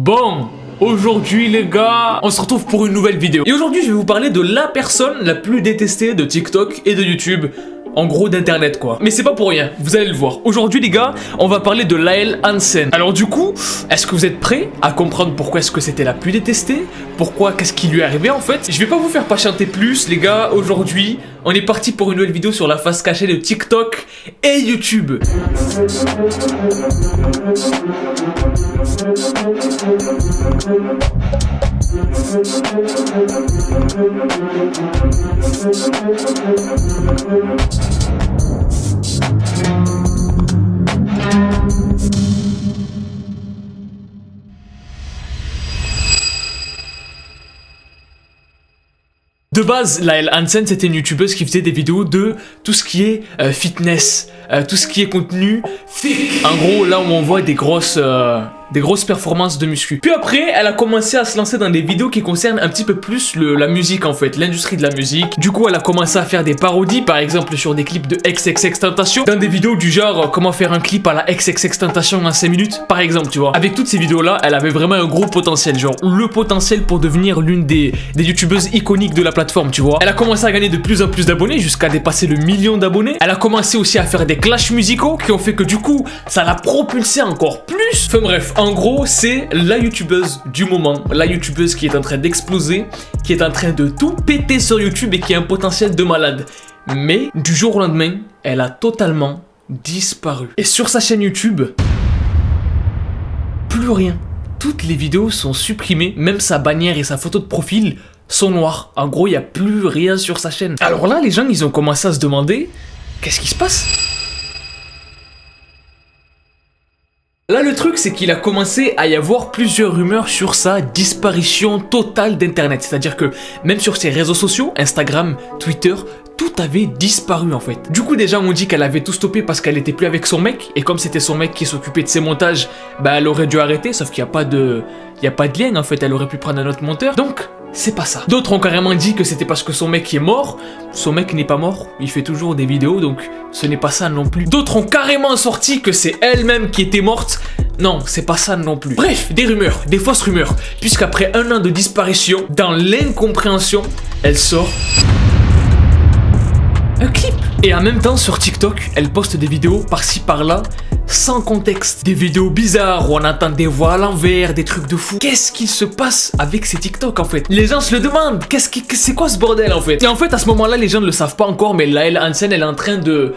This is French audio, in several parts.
Bon, aujourd'hui les gars, on se retrouve pour une nouvelle vidéo. Et aujourd'hui je vais vous parler de la personne la plus détestée de TikTok et de YouTube. En gros d'internet quoi. Mais c'est pas pour rien, vous allez le voir. Aujourd'hui les gars, on va parler de Lyle Hansen. Alors du coup, est-ce que vous êtes prêts à comprendre pourquoi est-ce que c'était la plus détestée? Pourquoi, qu'est-ce qui lui est arrivé en fait? Je vais pas vous faire patienter plus les gars. Aujourd'hui, on est parti pour une nouvelle vidéo sur la face cachée de TikTok et YouTube. De base, Lyle Hansen, c'était une youtubeuse qui faisait des vidéos de tout ce qui est fitness, tout ce qui est contenu thick. En gros, là où on voit des grosses performances de muscu. Puis après, elle a commencé à se lancer dans des vidéos qui concernent un petit peu plus la musique en fait, l'industrie de la musique. Du coup, elle a commencé à faire des parodies, par exemple sur des clips de XXXTentacion, dans des vidéos du genre comment faire un clip à la XXXTentacion en 5 minutes, par exemple, tu vois. Avec toutes ces vidéos-là, elle avait vraiment un gros potentiel, genre le potentiel pour devenir l'une des youtubeuses iconiques de la plateforme, tu vois. Elle a commencé à gagner de plus en plus d'abonnés, jusqu'à dépasser le 1 million d'abonnés. Elle a commencé aussi à faire des clashs musicaux qui ont fait que du coup, ça l'a propulsé encore plus. Enfin bref, en gros, c'est la youtubeuse du moment, la youtubeuse qui est en train d'exploser, qui est en train de tout péter sur YouTube et qui a un potentiel de malade. Mais du jour au lendemain, elle a totalement disparu. Et sur sa chaîne YouTube, plus rien. Toutes les vidéos sont supprimées, même sa bannière et sa photo de profil sont noires. En gros, il n'y a plus rien sur sa chaîne. Alors là, les gens, ils ont commencé à se demander, qu'est-ce qui se passe ? Là, le truc, c'est qu'il a commencé à y avoir plusieurs rumeurs sur sa disparition totale d'internet. C'est-à-dire que même sur ses réseaux sociaux, Instagram, Twitter, tout avait disparu en fait. Du coup, déjà, on dit qu'elle avait tout stoppé parce qu'elle était plus avec son mec. Et comme c'était son mec qui s'occupait de ses montages, bah elle aurait dû arrêter. Sauf qu'il n'y a pas de lien en fait. Elle aurait pu prendre un autre monteur. Donc, c'est pas ça. D'autres ont carrément dit que c'était parce que son mec est mort. Son mec n'est pas mort, il fait toujours des vidéos, donc ce n'est pas ça non plus. D'autres ont carrément sorti que c'est elle-même qui était morte. Non, c'est pas ça non plus. Bref, des rumeurs, des fausses rumeurs. Puisqu'après 1 an de disparition, dans l'incompréhension, elle sort un clip. Et en même temps, sur TikTok, elle poste des vidéos par-ci par-là, sans contexte. Des vidéos bizarres où on entend des voix à l'envers, des trucs de fou. Qu'est-ce qui se passe avec ces TikTok en fait? Les gens se le demandent. C'est quoi ce bordel en fait? Et en fait, à ce moment-là, les gens ne le savent pas encore, mais Lyle Hansen, elle est en train de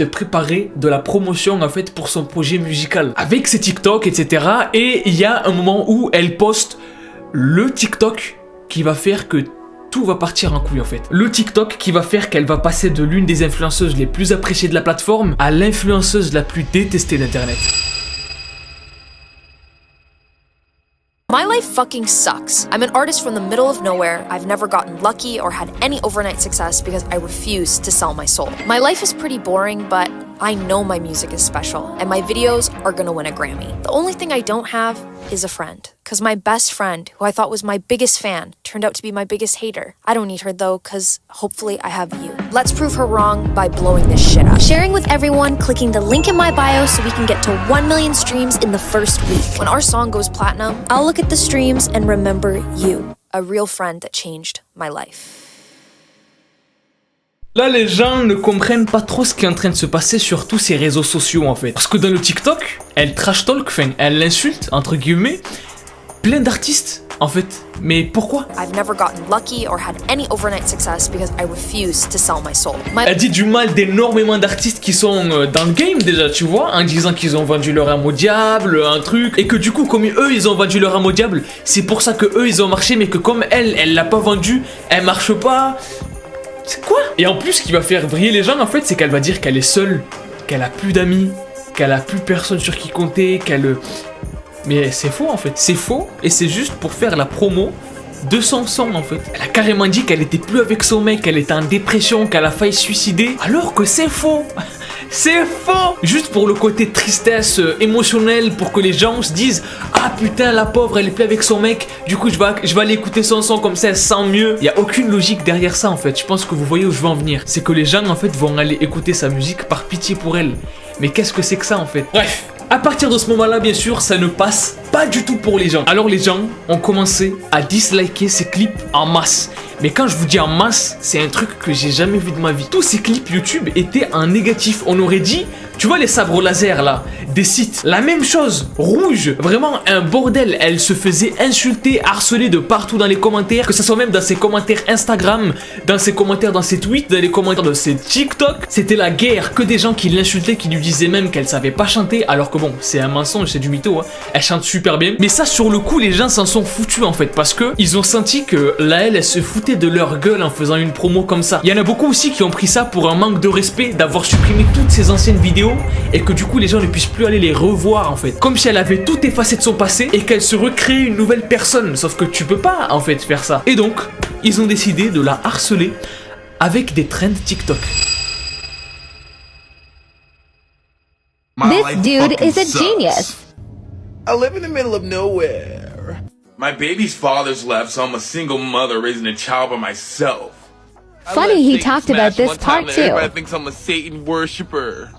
préparer de la promotion en fait pour son projet musical. Avec ses TikTok, etc. Et il y a un moment où elle poste le TikTok qui va faire que tout va partir en couille en fait. Le TikTok qui va faire qu'elle va passer de l'une des influenceuses les plus appréciées de la plateforme à l'influenceuse la plus détestée d'internet. My life fucking sucks. I'm an artist from the middle of nowhere. I've never gotten lucky or had any overnight success because I refuse to sell my soul. My life is pretty boring, but I know my music is special and my videos are gonna win a Grammy. The only thing I don't have is a friend. Cause my best friend, who I thought was my biggest fan, turned out to be my biggest hater. I don't need her though, cause hopefully I have you. Let's prove her wrong by blowing this shit up. Sharing with everyone, clicking the link in my bio so we can get to 1 million streams in the first week. When our song goes platinum, I'll look at the streams and remember you, a real friend that changed my life. Là, les gens ne comprennent pas trop ce qui est en train de se passer sur tous ces réseaux sociaux en fait. Parce que dans le TikTok, elle trash talk, enfin, elle insulte, entre guillemets, plein d'artistes en fait. Mais pourquoi? I've never gotten lucky or had any overnight success because I refuse to sell my soul. Elle dit du mal d'énormément d'artistes qui sont dans le game déjà, tu vois, en disant qu'ils ont vendu leur âme au diable, un truc, et que du coup, comme eux, ils ont vendu leur âme au diable, c'est pour ça que eux, ils ont marché, mais que comme elle l'a pas vendu, elle marche pas. C'est quoi? Et en plus, ce qui va faire vriller les gens, en fait, c'est qu'elle va dire qu'elle est seule, qu'elle a plus d'amis, qu'elle a plus personne sur qui compter, qu'elle... Mais c'est faux, en fait. C'est faux, et c'est juste pour faire la promo de son son, en fait. Elle a carrément dit qu'elle était plus avec son mec, qu'elle était en dépression, qu'elle a failli se suicider, alors que c'est faux. C'est faux! Juste pour le côté tristesse émotionnelle, pour que les gens se disent « Ah putain, la pauvre, elle est plus avec son mec, du coup je vais aller écouter son son comme ça, elle se sent mieux. » Il n'y a aucune logique derrière ça en fait, je pense que vous voyez où je veux en venir. C'est que les gens en fait vont aller écouter sa musique par pitié pour elle. Mais qu'est-ce que c'est que ça en fait? Bref, À partir de ce moment-là, bien sûr, ça ne passe pas du tout pour les gens. Alors les gens ont commencé à disliker ces clips en masse. Mais quand je vous dis en masse, c'est un truc que j'ai jamais vu de ma vie. Tous ces clips YouTube étaient en négatif. On aurait dit, tu vois les sabres laser là, des sites, la même chose, rouge, vraiment un bordel. Elle se faisait insulter, harceler de partout dans les commentaires, que ce soit même dans ses commentaires Instagram, dans ses commentaires dans ses tweets, dans les commentaires de ses TikTok. C'était la guerre, que des gens qui l'insultaient, qui lui disaient même qu'elle savait pas chanter, alors que bon, c'est un mensonge, c'est du mytho, hein. Elle chante super bien. Mais ça, sur le coup, les gens s'en sont foutus en fait, parce que ils ont senti que elle se foutait de leur gueule en faisant une promo comme ça. Il y en a beaucoup aussi qui ont pris ça pour un manque de respect, d'avoir supprimé toutes ces anciennes vidéos et que du coup les gens ne puissent plus aller les revoir en fait. Comme si elle avait tout effacé de son passé et qu'elle se recréait une nouvelle personne. Sauf que tu peux pas en fait faire ça. Et donc, ils ont décidé de la harceler avec des trends TikTok. This dude is a genius. I live in the middle of nowhere. My baby's father's left, so I'm a single mother raising a child by myself. Funny he talked about this part too. Everybody thinks I'm a Satan worshiper.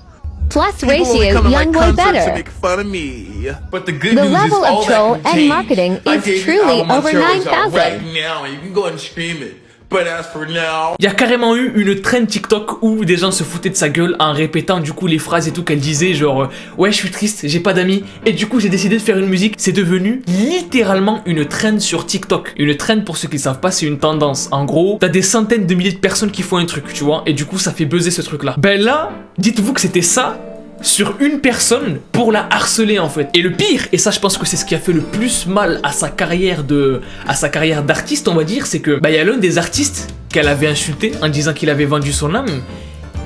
Plus ratio, young boy better. Make fun of me. But the good The news level is all of troll that can and change. marketing My is debut truly album on over Terror's out 9,000. right now, and you can go ahead and stream it. But as for now... Il y a carrément eu une trend TikTok où des gens se foutaient de sa gueule en répétant du coup les phrases et tout qu'elle disait, genre ouais je suis triste, j'ai pas d'amis, et du coup j'ai décidé de faire une musique. C'est devenu littéralement une trend sur TikTok. Une trend, pour ceux qui savent pas, c'est une tendance. En gros, t'as des centaines de milliers de personnes qui font un truc, tu vois, et du coup ça fait buzzer ce truc là. Ben là, dites-vous que c'était ça sur une personne pour la harceler en fait. Et le pire, et ça je pense que c'est ce qui a fait le plus mal à sa carrière d'artiste, on va dire, c'est que il y a l'un des artistes qu'elle avait insulté en disant qu'il avait vendu son âme,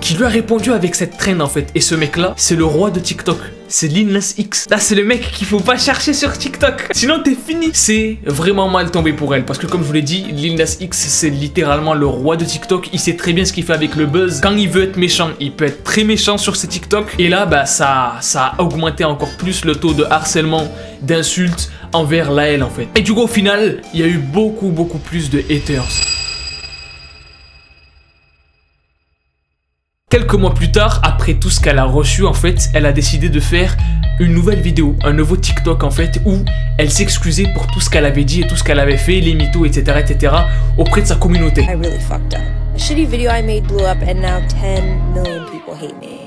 qui lui a répondu avec cette trend en fait. Et ce mec là, c'est le roi de TikTok. C'est Lil Nas X. Là, c'est le mec qu'il faut pas chercher sur TikTok. Sinon, t'es fini. C'est vraiment mal tombé pour elle. Parce que comme je vous l'ai dit, Lil Nas X, c'est littéralement le roi de TikTok. Il sait très bien ce qu'il fait avec le buzz. Quand il veut être méchant, il peut être très méchant sur ses TikTok. Et là, ça a augmenté encore plus le taux de harcèlement, d'insultes envers elle en fait. Et du coup, au final, il y a eu beaucoup plus de haters. Quelques mois plus tard, après tout ce qu'elle a reçu, en fait, elle a décidé de faire une nouvelle vidéo, un nouveau TikTok en fait, où elle s'excusait pour tout ce qu'elle avait dit et tout ce qu'elle avait fait, les mythos, etc., auprès de sa communauté. I really fucked up. A shitty video I made blew up and now 10 million people hate me.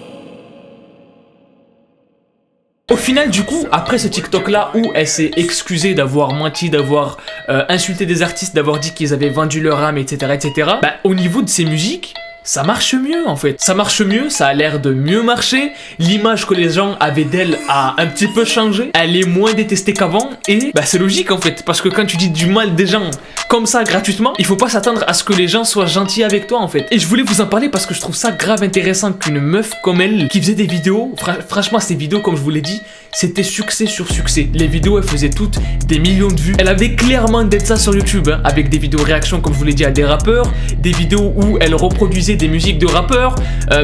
Au final, du coup, après ce TikTok-là où elle s'est excusée d'avoir menti, d'avoir insulté des artistes, d'avoir dit qu'ils avaient vendu leur âme, etc., au niveau de ses musiques, ça marche mieux en fait. Ça marche mieux, ça a l'air de mieux marcher. L'image que les gens avaient d'elle a un petit peu changé. Elle est moins détestée qu'avant. Et c'est logique en fait. Parce que quand tu dis du mal des gens comme ça gratuitement, il faut pas s'attendre à ce que les gens soient gentils avec toi en fait. Et je voulais vous en parler parce que je trouve ça grave intéressant qu'une meuf comme elle, qui faisait des vidéos, franchement ces vidéos comme je vous l'ai dit, c'était succès sur succès. Les vidéos, elles faisaient toutes des millions de vues. Elle avait clairement d'être ça sur YouTube, hein, avec des vidéos réactions comme je vous l'ai dit à des rappeurs, des vidéos où elle reproduisait des musiques de rappeurs,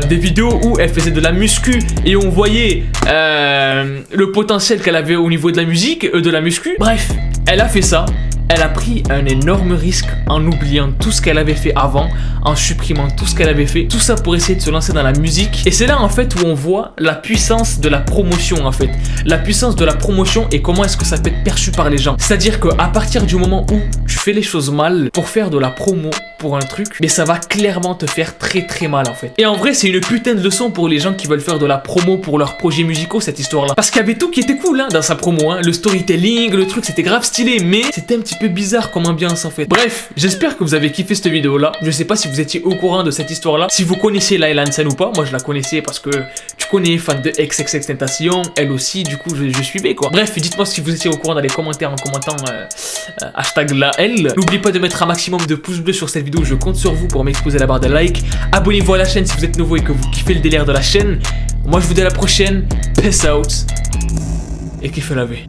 des vidéos où elle faisait de la muscu et on voyait le potentiel qu'elle avait au niveau de la musique, de la muscu. Bref, elle a fait ça. Elle a pris un énorme risque en oubliant tout ce qu'elle avait fait avant, en supprimant tout ce qu'elle avait fait, tout ça pour essayer de se lancer dans la musique. Et c'est là en fait où on voit la puissance de la promotion en fait. La puissance de la promotion et comment est-ce que ça peut être perçu par les gens. C'est-à-dire qu'à partir du moment où tu fais les choses mal pour faire de la promo pour un truc, mais ça va clairement te faire très mal en fait. Et en vrai c'est une putain de leçon pour les gens qui veulent faire de la promo pour leurs projets musicaux, cette histoire là. Parce qu'il y avait tout qui était cool hein, dans sa promo, hein. Le storytelling, le truc c'était grave stylé, mais c'était un petit peu bizarre comme ambiance en fait. Bref, j'espère que vous avez kiffé cette vidéo là. Je sais pas si vous étiez au courant de cette histoire là, si vous connaissiez Laila Hansen ou pas. Moi je la connaissais parce que tu connais, fan de XXXTentacion, elle aussi, du coup je suivais quoi. Bref, dites-moi si vous étiez au courant dans les commentaires en commentant hashtag LaL. N'oubliez pas de mettre un maximum de pouces bleus sur cette vidéo, je compte sur vous pour m'exposer la barre de like. Abonnez-vous à la chaîne si vous êtes nouveau et que vous kiffez le délire de la chaîne. Moi je vous dis à la prochaine, peace out et kiffez la vie.